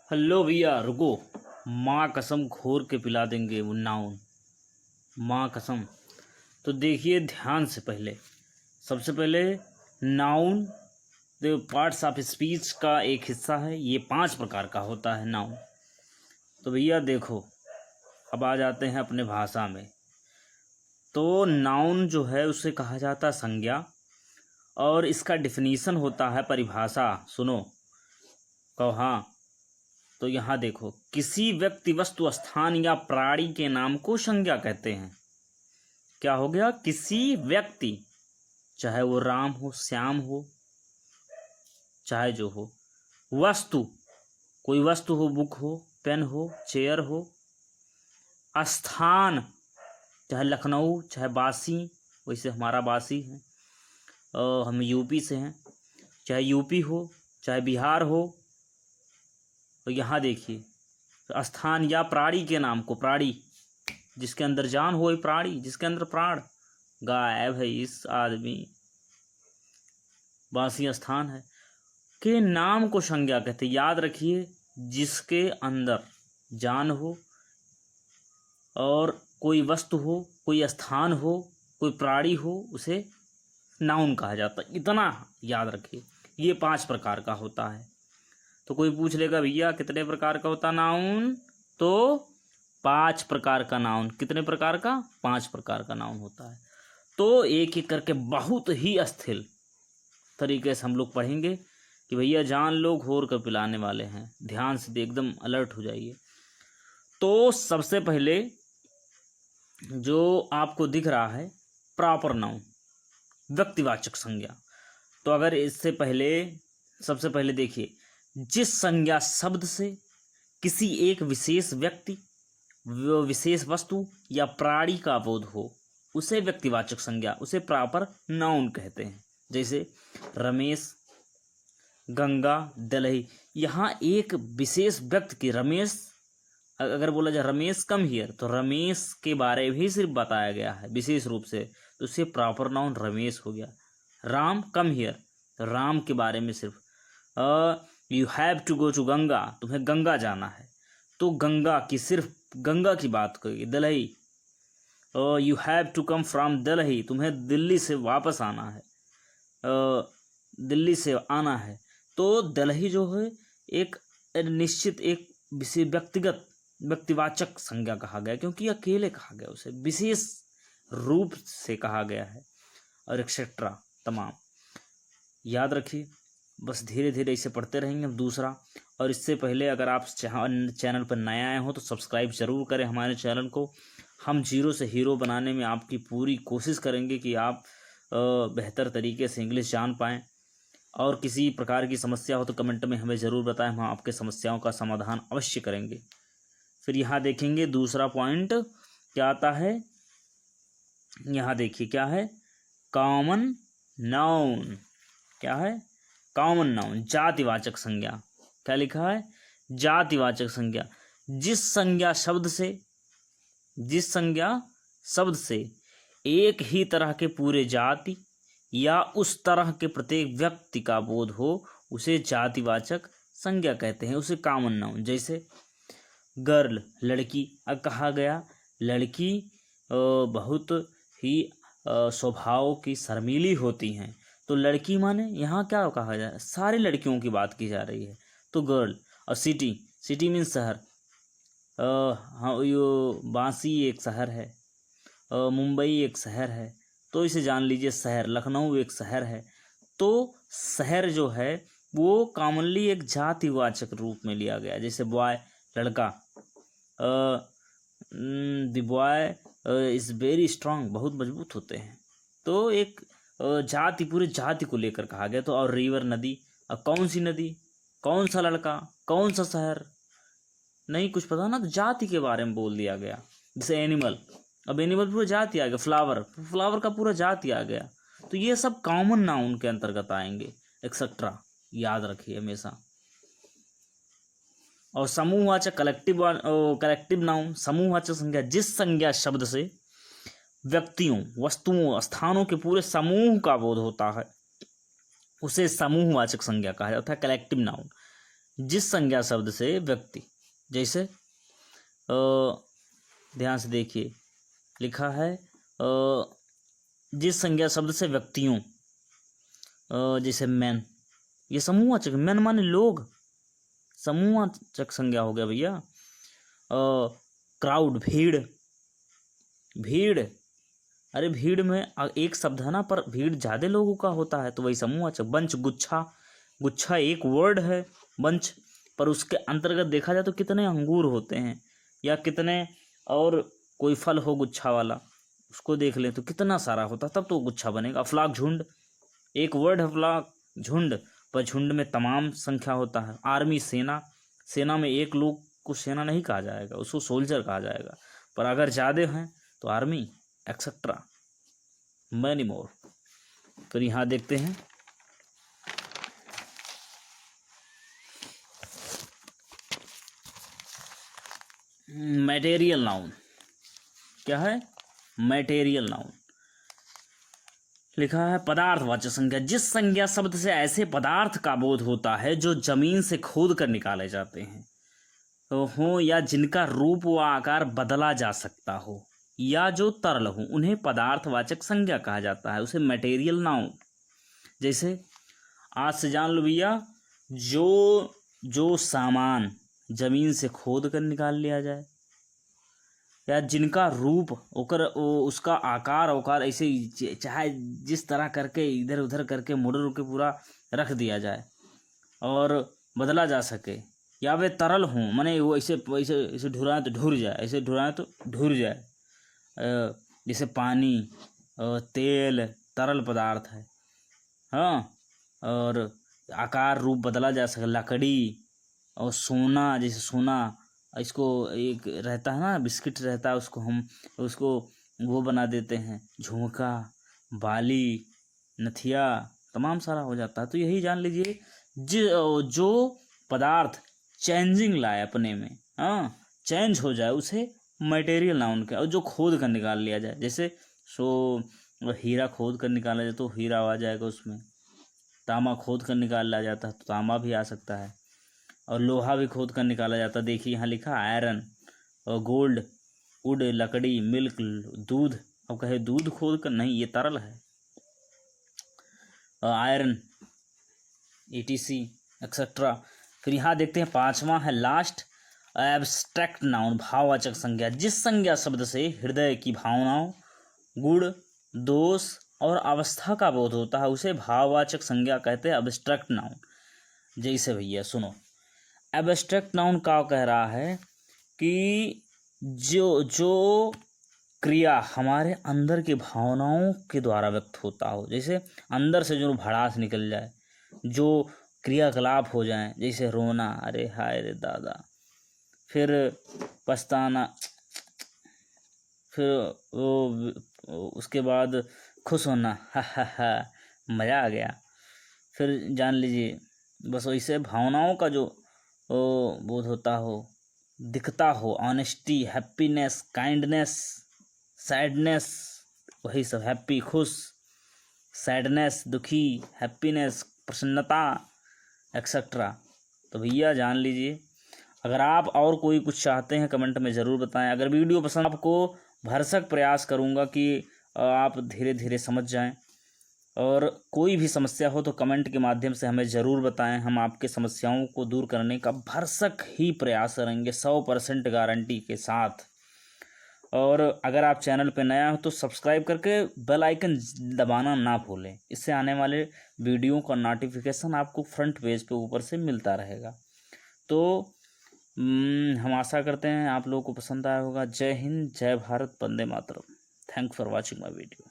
Hello भैया रुको। माँ कसम घोर के पिला देंगे वो नाउन। माँ कसम। तो देखिए ध्यान से, सबसे पहले नाउन जो पार्ट्स ऑफ स्पीच का एक हिस्सा है, ये 5 प्रकार का होता है नाउन। तो भैया देखो, अब आ जाते हैं अपने भाषा में। तो नाउन जो है उसे कहा जाता है संज्ञा, और इसका डिफिनीशन होता है, परिभाषा सुनो। कहो हाँ। तो यहाँ देखो, किसी व्यक्ति, वस्तु, स्थान या प्राणी के नाम को संज्ञा कहते हैं। क्या हो गया? किसी व्यक्ति, चाहे वो राम हो, श्याम हो, चाहे जो हो। वस्तु, कोई वस्तु हो, बुक हो, पेन हो, चेयर हो। स्थान, चाहे लखनऊ, चाहे बासी, वैसे हमारा बासी है, हम यूपी से हैं, चाहे यूपी हो, चाहे बिहार हो। तो यहाँ देखिए, स्थान या प्राणी के नाम को, प्राणी जिसके अंदर जान हो, प्राणी जिसके अंदर प्राण। गाय, भैंस, आदमी, बासी स्थान है, के नाम को संज्ञा कहते। याद रखिए, जिसके अंदर जान हो और कोई वस्तु हो, कोई स्थान हो, कोई प्राणी हो, उसे नाउन कहा जाता है। इतना याद रखिए। ये 5 प्रकार का होता है। तो कोई पूछ लेगा भैया कितने प्रकार का होता नाउन? तो 5 प्रकार का नाउन। कितने प्रकार का? 5 प्रकार का नाउन होता है। तो एक एक करके बहुत ही अस्थिर तरीके से हम लोग पढ़ेंगे कि भैया जान लो, घोर कर पिलाने वाले हैं। ध्यान से एकदम अलर्ट हो जाइए। तो सबसे पहले जो आपको दिख रहा है प्रॉपर नाउन, व्यक्तिवाचक संज्ञा। तो अगर इससे पहले, सबसे पहले देखिए, जिस संज्ञा शब्द से किसी एक विशेष व्यक्ति, विशेष वस्तु या प्राणी का बोध हो, उसे व्यक्तिवाचक संज्ञा, उसे प्रॉपर नाउन कहते हैं। जैसे रमेश, गंगा, दलही। यहाँ एक विशेष व्यक्ति की, रमेश, अगर बोला जाए रमेश कम हियर, तो रमेश के बारे में ही सिर्फ बताया गया है विशेष रूप से, तो उससे प्रॉपर नाउन रमेश हो गया। राम कम हियर, तो राम के बारे में सिर्फ। You have to go to Ganga, तुम्हें गंगा जाना है, तो गंगा की, सिर्फ गंगा की बात करेगी। Delhi, you have to come from Delhi, तुम्हें दिल्ली से वापस आना है, दिल्ली से आना है। तो दिल्ली जो है एक निश्चित, एक विशेष व्यक्तिगत, व्यक्तिवाचक संज्ञा कहा गया, क्योंकि अकेले कहा गया, उसे विशेष रूप से कहा गया है, और एक्सेट्रा तमाम। याद रखिए, बस धीरे धीरे इसे पढ़ते रहेंगे हम। दूसरा, और इससे पहले अगर आप चैनल पर नए आए हो तो सब्सक्राइब जरूर करें हमारे चैनल को। हम जीरो से हीरो बनाने में आपकी पूरी कोशिश करेंगे कि आप बेहतर तरीके से इंग्लिश जान पाएँ। और किसी प्रकार की समस्या हो तो कमेंट में हमें ज़रूर बताएं, हम आपके समस्याओं का समाधान अवश्य करेंगे। फिर यहाँ देखेंगे दूसरा पॉइंट क्या आता है। यहाँ देखिए क्या है, कॉमन नाउन। क्या है? कॉमन नाउन, जातिवाचक संज्ञा। क्या लिखा है? जातिवाचक संज्ञा। जिस संज्ञा शब्द से एक ही तरह के पूरे जाति या उस तरह के प्रत्येक व्यक्ति का बोध हो, उसे जातिवाचक संज्ञा कहते हैं, उसे कॉमन नाउन। जैसे गर्ल, लड़की। अब कहा गया लड़की बहुत ही स्वभाव की शर्मीली होती हैं, तो लड़की माने यहाँ क्या कहा जाए, सारी लड़कियों की बात की जा रही है, तो गर्ल। और सिटी मीन्स शहर। हाँ, यो बांसी एक शहर है, मुंबई एक शहर है, तो इसे जान लीजिए शहर। लखनऊ एक शहर है। तो शहर जो है वो कॉमनली एक जातिवाचक रूप में लिया गया। जैसे बॉय, लड़का, the boy is very strong, बहुत मजबूत होते हैं। तो एक जाति, पूरे जाति को लेकर कहा गया। तो और रिवर, नदी। अब कौन सी नदी, कौन सा लड़का, कौन सा शहर, नहीं कुछ पता ना, तो जाति के बारे में बोल दिया गया। जैसे एनिमल, अब एनिमल पूरा जाति आ गया। फ्लावर का पूरा जाति आ गया। तो ये सब कॉमन नाउन के अंतर्गत आएंगे, एक्सेट्रा। याद रखिए हमेशा। और समूहवाचक, कलेक्टिव नाउन, समूहवाचक संज्ञा, जिस संज्ञा शब्द से व्यक्तियों, वस्तुओं, स्थानों के पूरे समूह का बोध होता है, उसे समूहवाचक संज्ञा कहा जाता है, कलेक्टिव नाउन। जिस संज्ञा शब्द से व्यक्ति, जैसे ध्यान से देखिए लिखा है जिस संज्ञा शब्द से व्यक्तियों, जैसे मैन, ये समूहवाचक, मैन माने लोग, समूहवाचक संज्ञा हो गया भैया। क्राउड, भीड़, भीड़, अरे भीड़ में एक शब्द है ना, पर भीड़ ज्यादा लोगों का होता है तो वही समूहवाचक। बंच, गुच्छा, गुच्छा एक वर्ड है बंच, पर उसके अंतर्गत देखा जाए तो कितने अंगूर होते हैं या कितने और कोई फल हो गुच्छा वाला, उसको देख लें तो कितना सारा होता, तब तो गुच्छा बनेगा। अफलाक, झुंड, एक वर्ड है अफलाक, झुंड, पर झुंड में तमाम संख्या होता है। आर्मी, सेना, सेना में एक लोग को सेना नहीं कहा जाएगा, उसको सोल्जर कहा जाएगा, पर अगर ज़्यादा हैं तो आर्मी, एक्सेट्रा, मैनी मोर। फिर यहाँ देखते हैं मटेरियल नाउन। क्या है? Material noun. लिखा है पदार्थवाचक संज्ञा, जिस संज्ञा शब्द से ऐसे पदार्थ का बोध होता है जो जमीन से खोद कर निकाले जाते हैं तो हो या जिनका रूप व आकार बदला जा सकता हो या जो तरल हो, उन्हें पदार्थवाचक संज्ञा कहा जाता है, उसे मटेरियल नाउन। जैसे आज से जान लो भैया, जो सामान जमीन से खोद कर निकाल लिया जाए या जिनका रूप ओकर उसका आकार औकार ऐसे चाहे जिस तरह करके इधर उधर करके मुड़ के पूरा रख दिया जाए और बदला जा सके, या वे तरल हों, माने वो ऐसे ऐसे ऐसे ढुराए तो ढुर जाए, ऐसे ढुराए तो ढुर जाए, जैसे पानी, तेल तरल पदार्थ है, हाँ, और आकार रूप बदला जा सके, लकड़ी और सोना, जैसे सोना इसको एक रहता है ना बिस्किट रहता है, उसको हम उसको वो बना देते हैं, झुमका, बाली, नथिया, तमाम सारा हो जाता है। तो यही जान लीजिए जो पदार्थ चेंजिंग लाए अपने में, हाँ, चेंज हो जाए, उसे मटेरियल नाउन का। और जो खोद कर निकाल लिया जाए, जैसे हीरा खोद कर निकाला जाए तो हीरा आ जाएगा उसमें, तांबा खोद कर निकाला जाता है तो तांबा भी आ सकता है, और लोहा भी खोद कर निकाला जाता है। देखिए यहाँ लिखा आयरन और गोल्ड, वुड, लकड़ी, मिल्क, दूध। अब कहे दूध खोद कर, नहीं, ये तरल है, आयरन, ETC एक्सेट्रा। फिर यहाँ देखते हैं पांचवा है लास्ट, एब्स्ट्रैक्ट नाउन, भाववाचक संज्ञा, जिस संज्ञा शब्द से हृदय की भावनाओं, गुण, दोष और अवस्था का बोध होता है, उसे भाववाचक संज्ञा कहते हैं, एब्स्ट्रैक्ट नाउन। जैसे भैया सुनो, एब्स्ट्रैक्ट नाउन का कह रहा है कि जो क्रिया हमारे अंदर की भावनाओं के द्वारा व्यक्त होता हो, जैसे अंदर से जो भड़ास निकल जाए, जो क्रियाकलाप हो जाए, जैसे रोना, अरे हाय रे दादा, फिर पछताना, फिर वो उसके बाद खुश होना, हा हा हा मज़ा आ गया, फिर जान लीजिए बस वैसे भावनाओं का जो बोध होता हो, दिखता हो, ऑनेस्टी, हैप्पीनेस, काइंडनेस, सैडनेस, वही सब, हैप्पी खुश, सैडनेस दुखी, हैप्पीनेस प्रसन्नता एक्सेट्रा। तो भैया जान लीजिए, अगर आप और कोई कुछ चाहते हैं कमेंट में ज़रूर बताएं। अगर वीडियो पसंद, आपको भरसक प्रयास करूंगा कि आप धीरे धीरे समझ जाएं, और कोई भी समस्या हो तो कमेंट के माध्यम से हमें ज़रूर बताएं, हम आपके समस्याओं को दूर करने का भरसक ही प्रयास करेंगे 100% गारंटी के साथ। और अगर आप चैनल पर नया हो तो सब्सक्राइब करके बेल आइकन दबाना ना भूलें, इससे आने वाले वीडियो का नोटिफिकेशन आपको फ्रंट पेज पे ऊपर से मिलता रहेगा। तो हम आशा करते हैं आप लोगों को पसंद आया होगा। जय हिंद, जय भारत, वंदे मातरम। Thanks for watching my video.